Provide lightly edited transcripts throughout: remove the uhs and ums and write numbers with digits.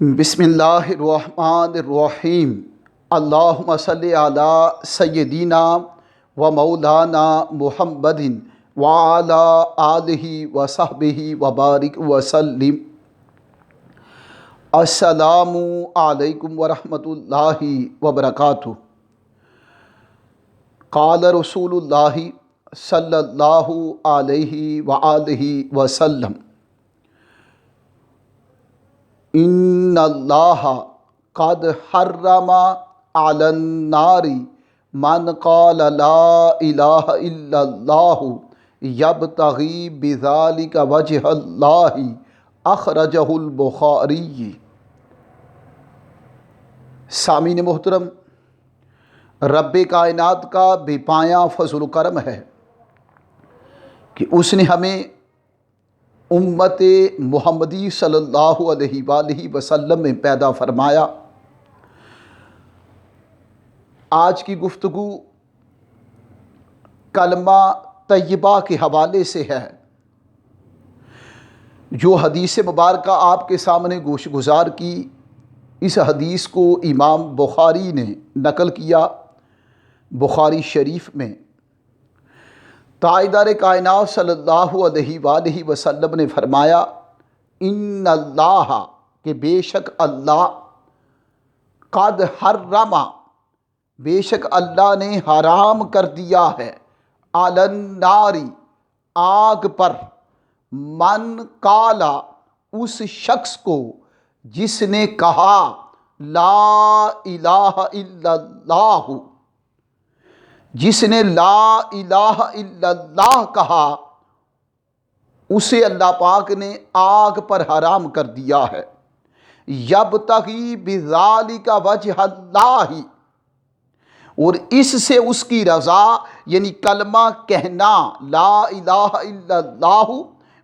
بسم اللہ الرحمن الرحیم۔ اللہم صلی علی سیدنا و مولانا محمد وعلی آلہ و صحبہ وبارک وسلم۔ السلام علیکم ورحمۃ اللہ وبرکاتہ۔ قال رسول اللہ صلی اللہ علیہ وآلہ وسلم: ان اللہ قد حرم علی النار من قال لا الہ الا اللہ یبتغی بذلک وجہ اللہ، اخرجہ البخاری۔ سامعین محترم، رب کائنات کا بے پایاں فضل و کرم ہے کہ اس نے ہمیں امت محمدی صلی اللہ علیہ وآلہ وسلم میں پیدا فرمایا۔ آج کی گفتگو کلمہ طیبہ کے حوالے سے ہے، جو حدیث مبارکہ آپ کے سامنے گوش گزار کی۔ اس حدیث کو امام بخاری نے نقل کیا بخاری شریف میں۔ تاجدار کائنات صلی اللہ علیہ وآلہ وسلم نے فرمایا: ان اللہ، کہ بے شک اللہ، قد حرم، بے شک اللہ نے حرام کر دیا ہے، علی النار، آگ پر، من قالا، اس شخص کو جس نے کہا لا الہ الا اللہ، جس نے لا الہ الا اللہ کہا، اسے اللہ پاک نے آگ پر حرام کر دیا ہے۔ یبتغی بذالک وجہ اللہ، اور اس سے اس کی رضا، یعنی کلمہ کہنا لا الہ الا اللہ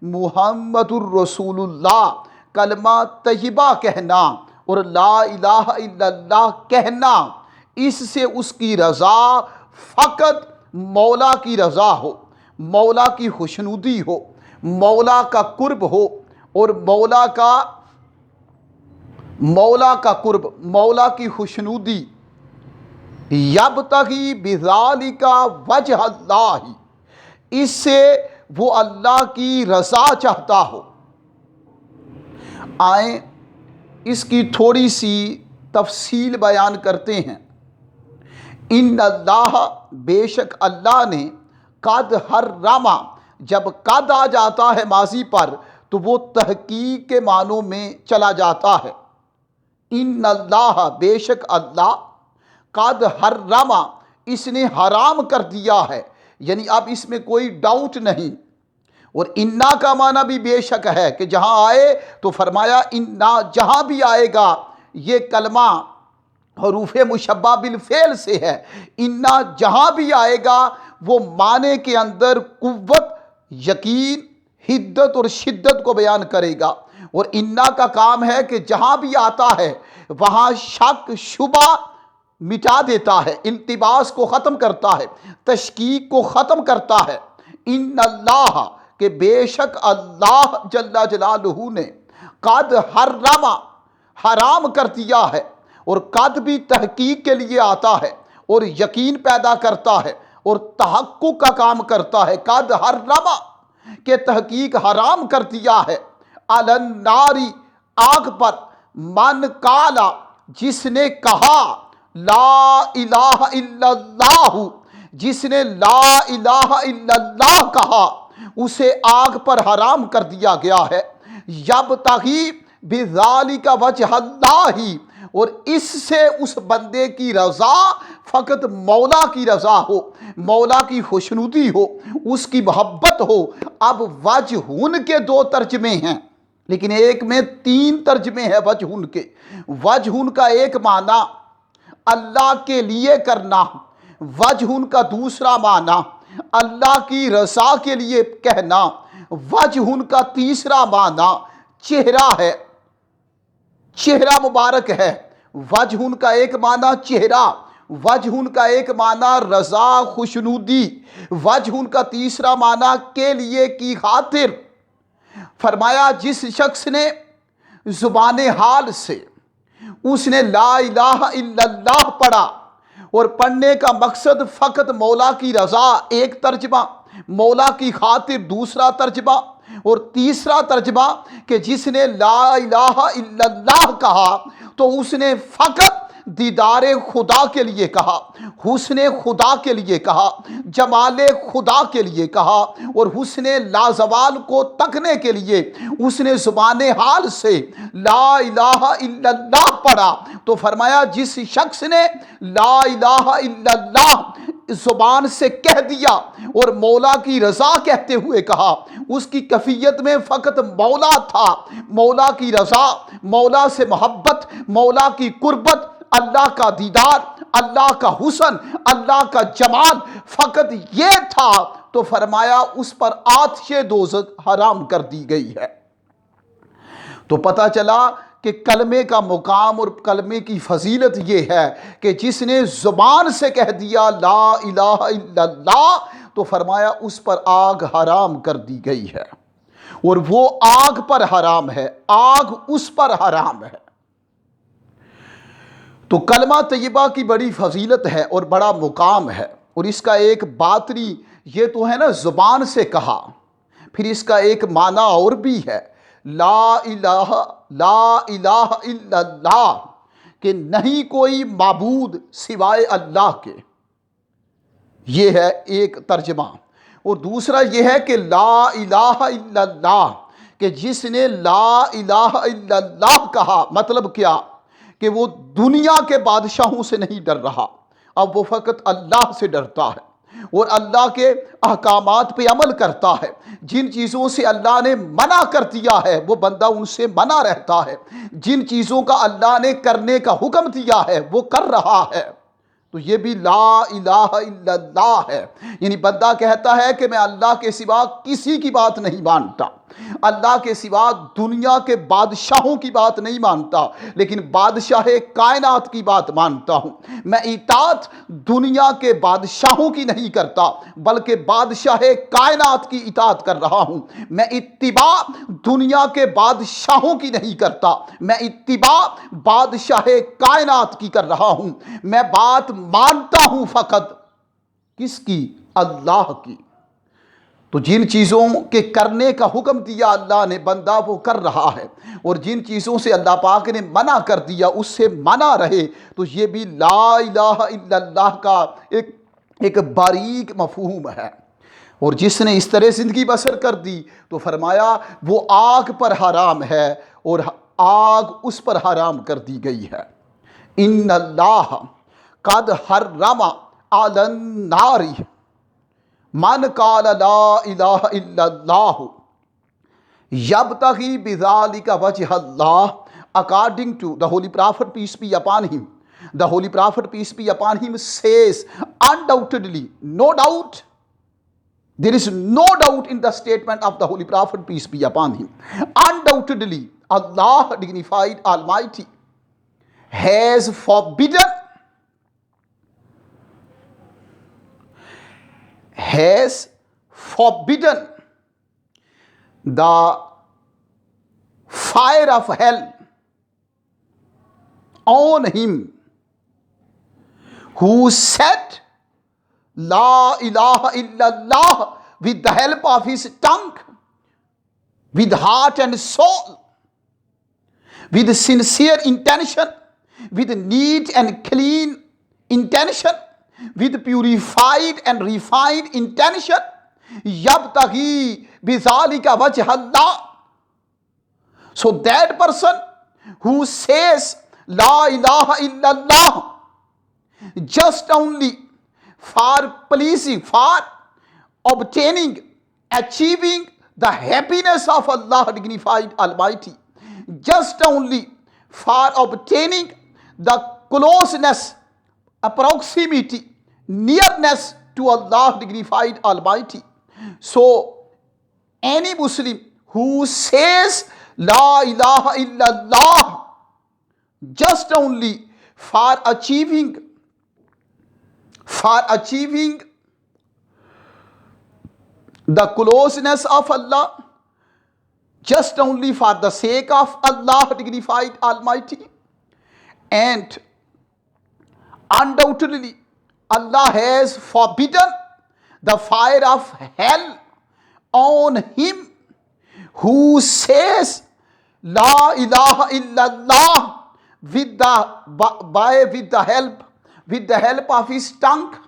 محمد الرسول اللہ، کلمہ طیبہ کہنا اور لا الہ الا اللہ کہنا، اس سے اس کی رضا فقط مولا کی رضا ہو، مولا کی خوشنودی ہو، مولا کا قرب ہو، اور مولا کا قرب، مولا کی خوشنودی۔ یبتغی بذالک وجہ اللہ، اس سے وہ اللہ کی رضا چاہتا ہو۔ آئیں اس کی تھوڑی سی تفصیل بیان کرتے ہیں۔ ان اللہ، بے شک اللہ نے، قد حرم، جب قد آ جاتا ہے ماضی پر تو وہ تحقیق کے معنوں میں چلا جاتا ہے۔ ان اللہ، بے شک اللہ، قد حرم، اس نے حرام کر دیا ہے، یعنی اب اس میں کوئی ڈاؤٹ نہیں۔ اور انا کا معنی بھی بے شک ہے کہ جہاں آئے تو فرمایا انا، جہاں بھی آئے گا، یہ کلمہ حروف مشبہ بالفعل سے ہے۔ انا جہاں بھی آئے گا وہ معنی کے اندر قوت، یقین، حدت اور شدت کو بیان کرے گا۔ اور انا کا کام ہے کہ جہاں بھی آتا ہے وہاں شک شبہ مٹا دیتا ہے، التباس کو ختم کرتا ہے، تشکیک کو ختم کرتا ہے۔ ان اللہ، کہ بے شک اللہ جل جلالہ نے، قد حرم، حرام کر دیا ہے۔ اور قد بھی تحقیق کے لیے آتا ہے اور یقین پیدا کرتا ہے اور تحقق کا کام کرتا ہے۔ قد حرم، کہ تحقیق حرام کر دیا ہے، علی النار، آگ پر، من قالا، جس نے کہا لا الہ الا اللہ، جس نے لا الہ الا اللہ کہا، اسے آگ پر حرام کر دیا گیا ہے۔ یبتغی بذالک وجہ اللہ، اور اس سے اس بندے کی رضا فقط مولا کی رضا ہو، مولا کی خوشنودی ہو، اس کی محبت ہو۔ اب وجہن کے دو ترجمے ہیں، لیکن ایک میں تین ترجمے ہیں وجہن کے۔ وجہن کا ایک معنی اللہ کے لیے کرنا، وجہن کا دوسرا معنی اللہ کی رضا کے لیے کہنا، وجہن کا تیسرا معنی چہرہ ہے، چہرہ مبارک ہے۔ وجہن کا ایک معنی چہرہ، وجہن کا ایک معنی رضا، خوشنودی، وجہن کا تیسرا معنی کے لیے کی خاطر۔ فرمایا جس شخص نے زبان حال سے اس نے لا الہ الا اللہ پڑھا، اور پڑھنے کا مقصد فقط مولا کی رضا ایک ترجمہ، مولا کی خاطر دوسرا ترجمہ، اور تیسرا ترجمہ کہ جس نے لا الہ الا اللہ کہا تو اس نے فقط دیدار خدا کے لیے کہا، حسن خدا کے لیے کہا، جمال خدا کے لیے کہا، اور حسن لازوال کو تکنے کے لیے اس نے زبان حال سے لا الہ الا اللہ پڑھا۔ تو فرمایا جس شخص نے لا الہ الا اللہ زبان سے کہہ دیا اور مولا کی رضا کہتے ہوئے کہا، اس کی کیفیت میں فقط مولا تھا، مولا کی رضا، مولا سے محبت، مولا کی قربت، اللہ کا دیدار، اللہ کا حسن، اللہ کا جمال، فقط یہ تھا، تو فرمایا اس پر آتش دوزخ حرام کر دی گئی ہے۔ تو پتہ چلا کہ کلمے کا مقام اور کلمے کی فضیلت یہ ہے کہ جس نے زبان سے کہہ دیا لا الہ الا اللہ تو فرمایا اس پر آگ حرام کر دی گئی ہے، اور وہ آگ پر حرام ہے، آگ اس پر حرام ہے۔ تو کلمہ طیبہ کی بڑی فضیلت ہے اور بڑا مقام ہے، اور اس کا ایک باطنی یہ تو ہے نا زبان سے کہا، پھر اس کا ایک معنی اور بھی ہے، لا الہ الا اللہ، کہ نہیں کوئی معبود سوائے اللہ کے، یہ ہے ایک ترجمہ۔ اور دوسرا یہ ہے کہ لا الہ الا اللہ، کہ جس نے لا الہ الا اللہ کہا، مطلب کیا کہ وہ دنیا کے بادشاہوں سے نہیں ڈر رہا، اب وہ فقط اللہ سے ڈرتا ہے اور اللہ کے احکامات پہ عمل کرتا ہے۔ جن چیزوں سے اللہ نے منع کر دیا ہے وہ بندہ ان سے منع رہتا ہے، جن چیزوں کا اللہ نے کرنے کا حکم دیا ہے وہ کر رہا ہے۔ تو یہ بھی لا الہ الا اللہ ہے، یعنی بندہ کہتا ہے کہ میں اللہ کے سوا کسی کی بات نہیں مانتا، اللہ کے سوا دنیا کے بادشاہوں کی بات نہیں مانتا، لیکن بادشاہ کائنات کی بات مانتا ہوں۔ میں اطاعت دنیا کے بادشاہوں کی نہیں کرتا بلکہ بادشاہ کائنات کی اطاعت کر رہا ہوں۔ میں اتباع دنیا کے بادشاہوں کی نہیں کرتا، میں اتباع بادشاہ کائنات کی کر رہا ہوں۔ میں بات مانتا ہوں فقط کس کی؟ اللہ کی۔ تو جن چیزوں کے کرنے کا حکم دیا اللہ نے بندہ وہ کر رہا ہے، اور جن چیزوں سے اللہ پاک نے منع کر دیا اس سے منع رہے، تو یہ بھی لا الہ الا اللہ کا ایک باریک مفہوم ہے۔ اور جس نے اس طرح زندگی بسر کر دی تو فرمایا وہ آگ پر حرام ہے، اور آگ اس پر حرام کر دی گئی ہے۔ ان اللہ قد حرم علی النار من قال لا الہ الا اللہ یبتغی بذالک وجہ اللہ، according to the Holy Prophet, peace be upon him. The Holy Prophet, peace be upon him, says undoubtedly, no doubt, there is no doubt in the statement of the Holy Prophet, peace be upon him, undoubtedly Allah dignified Almighty has forbidden the fire of hell on him who said La ilaha illallah with the help of his tongue, with heart and soul, with sincere intention, with neat and clean intention, with purified and refined intention, yabtaghi bizalika wajh Allah. So that person who says La ilaha illallah just only for pleasing, for obtaining, achieving the happiness of Allah dignified Almighty, just only for obtaining the closeness, proximity, nearness to Allah dignified Almighty. So any Muslim who says La ilaha illallah just only for achieving the closeness of Allah, just only for the sake of Allah dignified Almighty. And undoubtedly Allah has forbidden the fire of hell on him who says La ilaha illallah with the help of his tongue,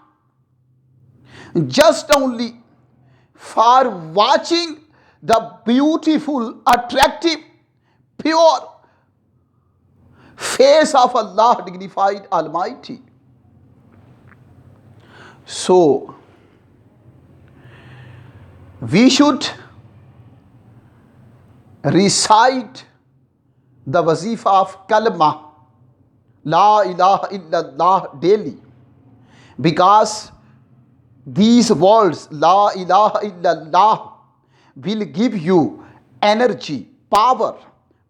just only for watching the beautiful, attractive, pure face of Allah dignified Almighty. So we should recite the wazifa of kalma La ilaha illallah daily, because these words La ilaha illallah will give you energy, power,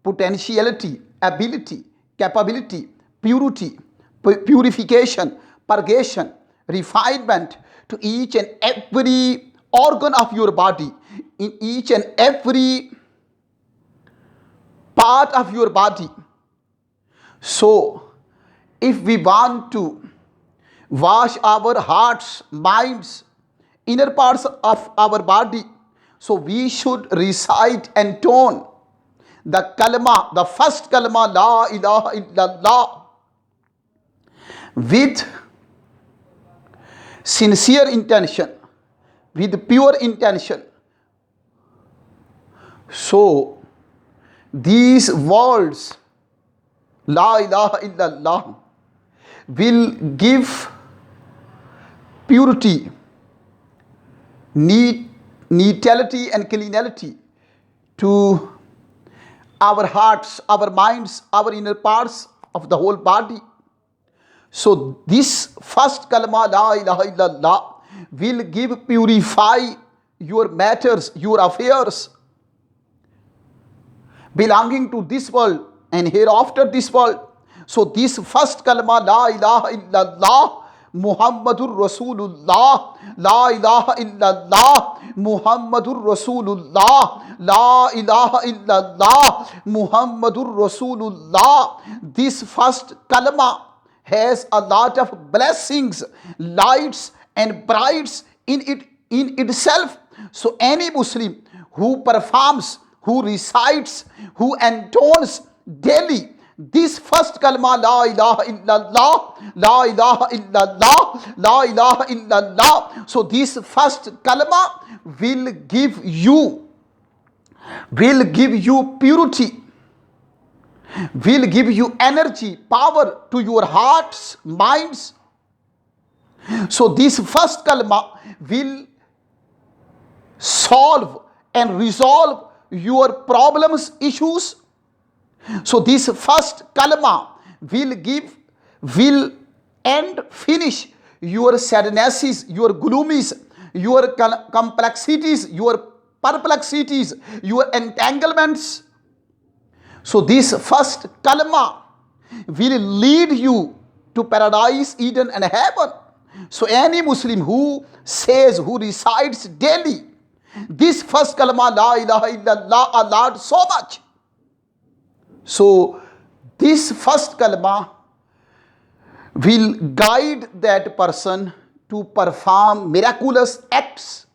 potentiality, ability, capability, purity, purification, purgation, refinement to each and every organ of your body, in each and every part of your body. So if we want to wash our hearts, minds, inner parts of our body, so we should recite and tone the kalma, the first kalma La ilaha illallah, with sincere intention, with pure intention. So these words La ilaha illallah will give purity, neatality and cleanality to our hearts, our minds, our inner parts of the whole body. So this first kalma La ilaha illallah will purify your matters, your affairs belonging to this world and hereafter this world. So this first kalma La ilaha illallah Muhammadur Rasulullah, La ilaha illallah Muhammadur Rasulullah, La ilaha illallah Muhammadur Rasulullah. This first kalma has a lot of blessings, lights and brights in itself. So any Muslim who performs, who recites, who intones daily this first kalma La ilaha illallah, La ilaha illallah, La ilaha illallah, so this first kalma will give you purity, will give you energy, power to your hearts, minds. So this first kalma will solve and resolve your problems, issues. So this first kalma will finish your sadnesses, your gloomies, your complexities, your perplexities, your entanglements. So this first kalma will lead you to paradise, Eden and heaven. So any Muslim who says, who recites daily this first kalma La ilaha illallah Allah so much. So this first kalma will guide that person to perform miraculous actions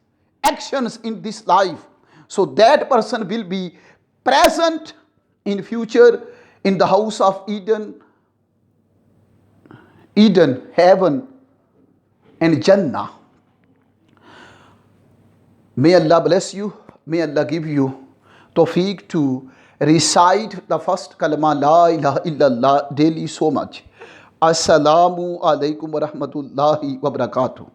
in this life. So that person will be present in future in the house of Eden, heaven and Jannah. May Allah bless you. May Allah give you tawfiq to recite the first kalma La ilaha illallah daily so much. Assalamu alaikum wa rahmatullahi wa barakatuh.